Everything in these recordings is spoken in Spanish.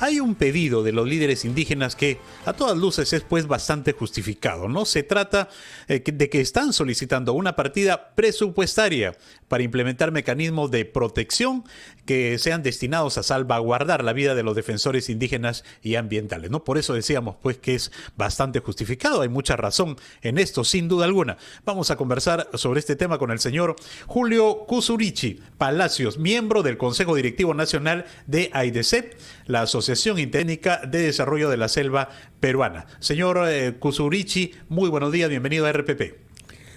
hay un pedido de los líderes indígenas que a todas luces es pues bastante justificado, ¿no? Se trata de que están solicitando una partida presupuestaria para implementar mecanismos de protección que sean destinados a salvaguardar la vida de los defensores indígenas y ambientales, ¿no? Por eso decíamos pues que es bastante justificado, hay mucha razón en esto, sin duda alguna. Vamos a conversar sobre este tema con el señor Julio Kusurichi Palacios, miembro del Consejo Directivo Nacional de AIDESEP, la Asociación Intertécnica de Desarrollo de la Selva Peruana. Señor Kusurichi, muy buenos días, bienvenido a RPP.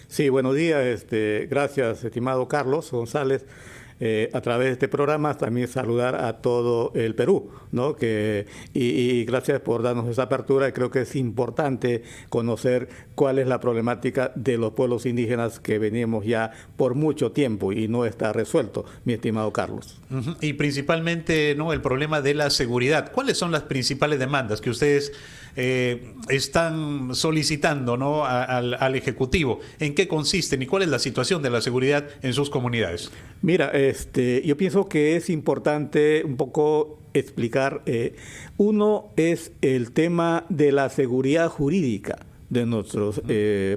Sí, buenos días, gracias, estimado Carlos González. A través de este programa también saludar a todo el Perú, ¿no? Y gracias por darnos esa apertura. Creo que es importante conocer cuál es la problemática de los pueblos indígenas que venimos ya por mucho tiempo y no está resuelto, mi estimado Carlos. Y principalmente, ¿no?, el problema de la seguridad. ¿Cuáles son las principales demandas que ustedes están solicitando, ¿no?, al Ejecutivo? ¿En qué consisten y cuál es la situación de la seguridad en sus comunidades? Mira, yo pienso que es importante un poco explicar. Uno es el tema de la seguridad jurídica de nuestros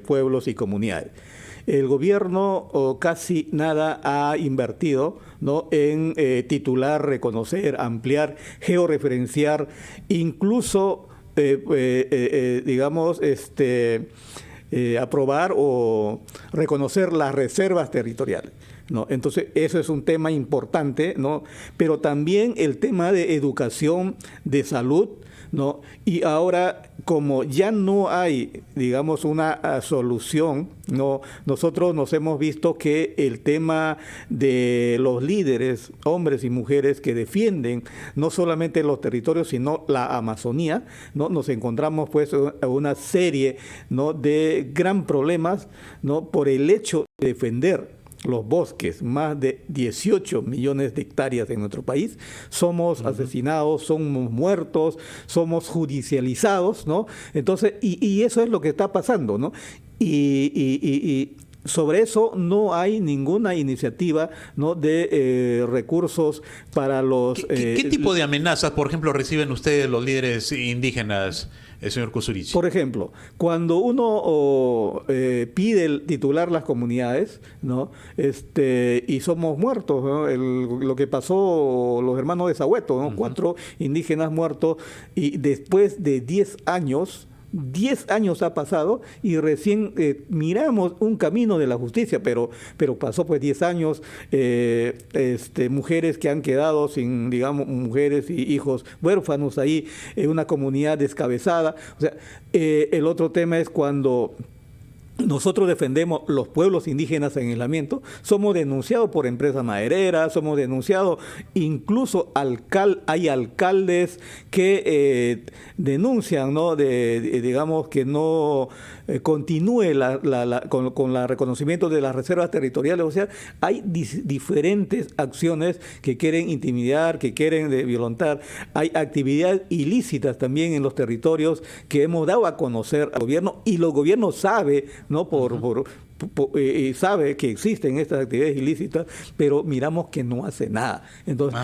pueblos y comunidades. El gobierno casi nada ha invertido, ¿no?, en titular, reconocer, ampliar, georreferenciar, incluso aprobar o reconocer las reservas territoriales, ¿no? Entonces, eso es un tema importante, ¿no? Pero también el tema de educación, de salud, ¿no? Y ahora, como ya no hay, digamos, una solución, ¿no? Nosotros nos hemos visto que el tema de los líderes, hombres y mujeres que defienden no solamente los territorios, sino la Amazonía, ¿no? Nos encontramos pues una serie, ¿no?, de gran problemas, ¿no?, por el hecho de defender los bosques, más de 18 millones de hectáreas en nuestro país, somos asesinados, somos muertos, somos judicializados, ¿no? Entonces, y eso es lo que está pasando, ¿no? Y sobre eso no hay ninguna iniciativa, ¿no?, de recursos para los... ¿Qué tipo de amenazas, por ejemplo, reciben ustedes los líderes indígenas, señor Kusurichi? Por ejemplo, cuando uno pide titular las comunidades, ¿no?, y somos muertos, ¿no? Lo que pasó los hermanos de Sahueto, ¿no? 4 indígenas muertos, y después de 10 años ha pasado y recién miramos un camino de la justicia, pero pasó pues 10 años, mujeres que han quedado sin, digamos, mujeres y hijos huérfanos ahí, en una comunidad descabezada. O sea, el otro tema es cuando nosotros defendemos los pueblos indígenas en aislamiento, somos denunciados por empresas madereras, somos denunciados, incluso hay alcaldes que denuncian, ¿no?, digamos, que no continúe con el reconocimiento de las reservas territoriales. O sea, hay diferentes acciones que quieren intimidar, que quieren violentar. Hay actividades ilícitas también en los territorios que hemos dado a conocer al gobierno, y los gobiernos saben, ¿no?, sabe que existen estas actividades ilícitas, pero miramos que no hace nada. Entonces,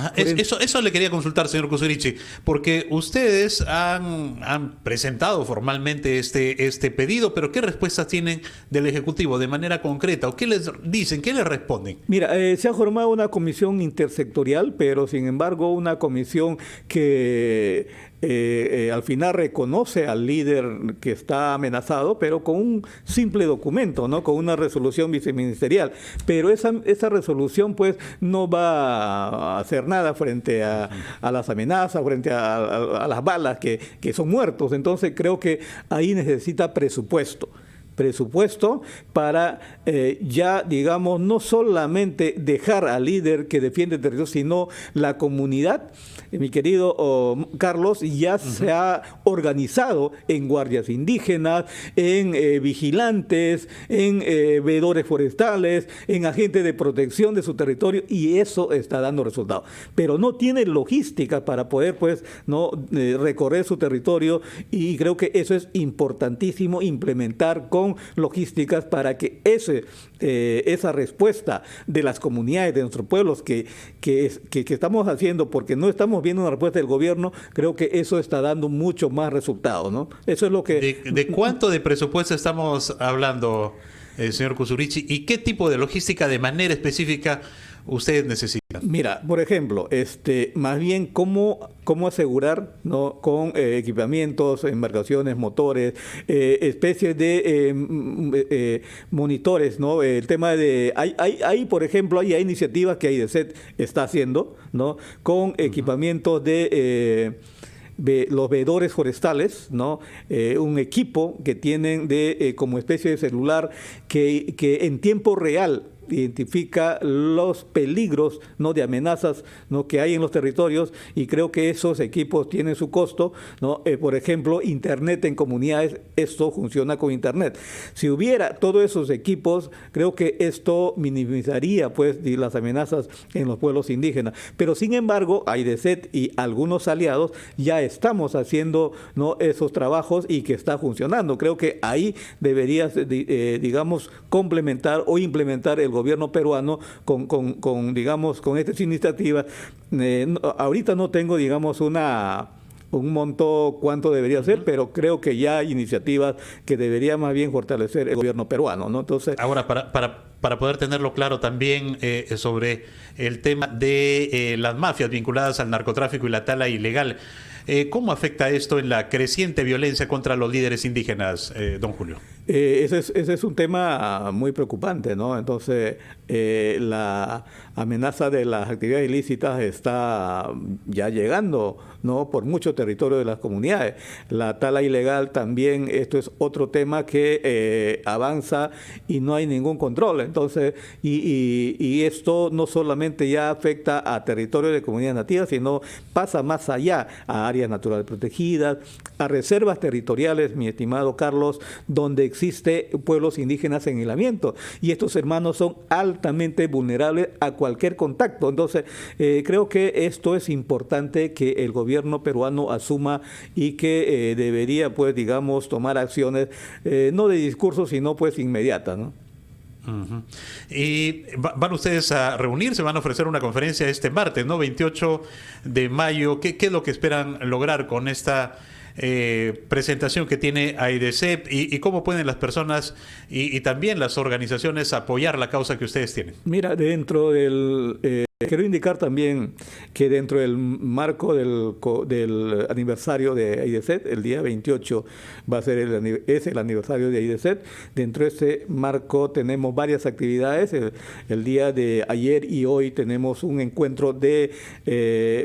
eso le quería consultar, señor Kusurichi, porque ustedes han presentado formalmente este pedido, pero ¿qué respuestas tienen del Ejecutivo de manera concreta? ¿O qué les dicen? ¿Qué les responden? Mira, se ha formado una comisión intersectorial, pero sin embargo una comisión que al final reconoce al líder que está amenazado, pero con un simple documento, ¿no?, con una resolución viceministerial. Pero esa resolución pues no va a hacer nada frente a las amenazas, frente a las balas que son muertos. Entonces creo que ahí necesita presupuesto para ya, digamos, no solamente dejar al líder que defiende el territorio, sino la comunidad. Mi querido Carlos, ya se ha organizado en guardias indígenas, en vigilantes, en veedores forestales, en agentes de protección de su territorio, y eso está dando resultados. Pero no tiene logística para poder pues recorrer su territorio, y creo que eso es importantísimo implementar con con logísticas para que esa respuesta de las comunidades, de nuestros pueblos que estamos haciendo, porque no estamos viendo una respuesta del gobierno, creo que eso está dando mucho más resultados, ¿no? Eso es lo que... ¿De cuánto de presupuesto estamos hablando, señor Kusurichi? ¿Y qué tipo de logística de manera específica ustedes necesitan? Mira, por ejemplo, más bien cómo asegurar, ¿no?, con equipamientos, embarcaciones, motores, especies de monitores, ¿no? El tema de hay por ejemplo, hay iniciativas que AIDESET está haciendo, ¿no?, con equipamientos de los veedores forestales, ¿no? Un equipo que tienen como especie de celular que en tiempo real identifica los peligros, ¿no?, de amenazas, ¿no?, que hay en los territorios, y creo que esos equipos tienen su costo, ¿no? Por ejemplo, Internet en comunidades, esto funciona con Internet. Si hubiera todos esos equipos, creo que esto minimizaría pues las amenazas en los pueblos indígenas. Pero sin embargo, AIDESET y algunos aliados ya estamos haciendo, ¿no?, esos trabajos y que está funcionando. Creo que ahí debería, digamos, complementar o implementar el gobierno peruano con estas iniciativas. Ahorita no tengo, digamos, un monto cuánto debería ser, pero creo que ya hay iniciativas que debería más bien fortalecer el gobierno peruano, ¿no? Entonces, ahora, para poder tenerlo claro también sobre el tema de las mafias vinculadas al narcotráfico y la tala ilegal, ¿cómo afecta esto en la creciente violencia contra los líderes indígenas, don Julio? Ese es un tema muy preocupante, ¿no? Entonces, la amenaza de las actividades ilícitas está ya llegando, ¿no?, por mucho territorio de las comunidades. La tala ilegal también, esto es otro tema que avanza y no hay ningún control. Entonces, y esto no solamente ya afecta a territorios de comunidades nativas, sino pasa más allá, a áreas naturales protegidas, a reservas territoriales, mi estimado Carlos, donde existe pueblos indígenas en aislamiento, y estos hermanos son altamente vulnerables a cualquier contacto. Entonces, creo que esto es importante que el gobierno peruano asuma y que debería, pues, digamos, tomar acciones, no de discurso, sino pues inmediatas, ¿no? Uh-huh. Y van ustedes a reunirse, van a ofrecer una conferencia este martes, ¿no? 28 de mayo. ¿Qué es lo que esperan lograr con esta presentación que tiene AIDESET y cómo pueden las personas y también las organizaciones apoyar la causa que ustedes tienen? Mira, quiero indicar también que dentro del marco del aniversario de AIDESET, el día 28 va a ser el aniversario de AIDESET. Dentro de ese marco tenemos varias actividades. El día de ayer y hoy tenemos un encuentro de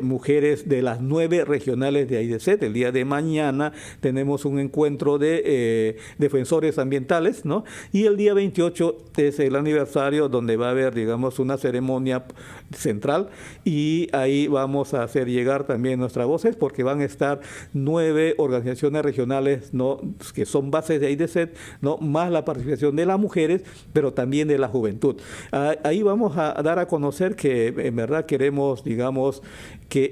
mujeres de las 9 regionales de AIDESET. El día de mañana tenemos un encuentro de defensores ambientales, ¿no? Y el día 28 es el aniversario donde va a haber, digamos, una ceremonia central, y ahí vamos a hacer llegar también nuestras voces, porque van a estar 9 organizaciones regionales, ¿no?, que son bases de AIDESET, ¿no?, más la participación de las mujeres, pero también de la juventud. Ahí vamos a dar a conocer que en verdad queremos, digamos, que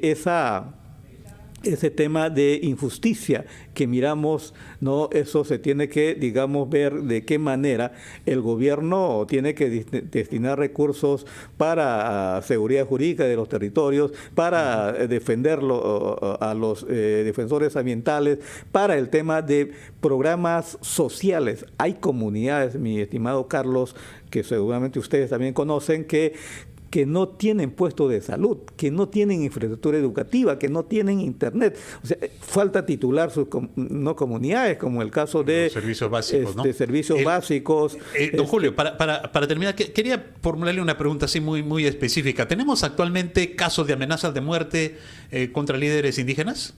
ese tema de injusticia que miramos, ¿no?, eso se tiene que, digamos, ver de qué manera el gobierno tiene que destinar recursos para seguridad jurídica de los territorios, para defenderlo a los defensores ambientales, para el tema de programas sociales. Hay comunidades, mi estimado Carlos, que seguramente ustedes también conocen, que no tienen puesto de salud, que no tienen infraestructura educativa, que no tienen internet. O sea, falta titular sus comunidades, como el caso de los servicios básicos, ¿no? Servicios básicos. Don Julio, para terminar, quería formularle una pregunta así muy específica. ¿Tenemos actualmente casos de amenazas de muerte contra líderes indígenas?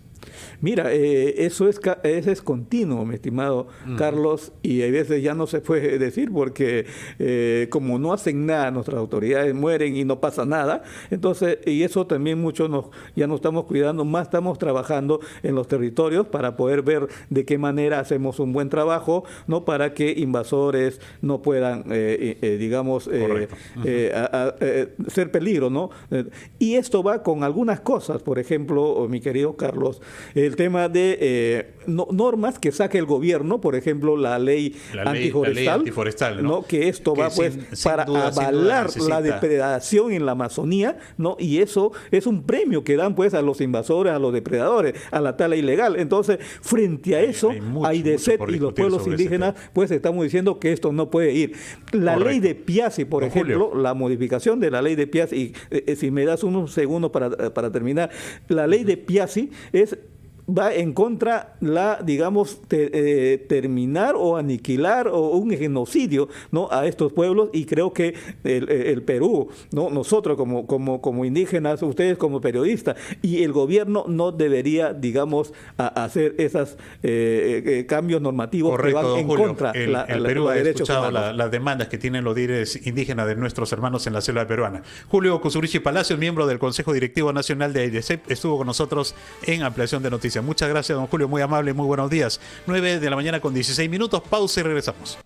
Mira, eso es continuo, mi estimado Carlos, y a veces ya no se puede decir porque como no hacen nada, nuestras autoridades mueren y no pasa nada. Entonces, y eso también ya nos estamos cuidando, más estamos trabajando en los territorios para poder ver de qué manera hacemos un buen trabajo, ¿no?, para que invasores no puedan, digamos, ser peligro, ¿no? Y esto va con algunas cosas. Por ejemplo, mi querido Carlos, El tema de normas que saque el gobierno, por ejemplo, la ley antiforestal, ¿no? Que esto va pues para avalar la depredación en la Amazonía, ¿no? Y eso es un premio que dan pues a los invasores, a los depredadores, a la tala ilegal. Entonces, frente a eso, AIDESET y los pueblos indígenas, pues estamos diciendo que esto no puede ir. La ley de Piazzi, por ejemplo, la modificación de la ley de Piazzi, y si me das unos segundos para terminar, la ley de Piazzi va en contra digamos, terminar o aniquilar o un genocidio, ¿no? a estos pueblos, y creo que el Perú, ¿no? nosotros como indígenas, ustedes como periodistas, y el gobierno no debería, digamos, hacer esos cambios normativos. Correcto, que van en Julio. contra el Perú ha escuchado las demandas que tienen los líderes indígenas de nuestros hermanos en la selva peruana. Julio Kuzurichi Palacios, miembro del Consejo Directivo Nacional de AIDESET, estuvo con nosotros en Ampliación de Noticias. Muchas gracias, don Julio, muy amable y muy buenos días. 9 de la mañana con 16 minutos, pausa y regresamos.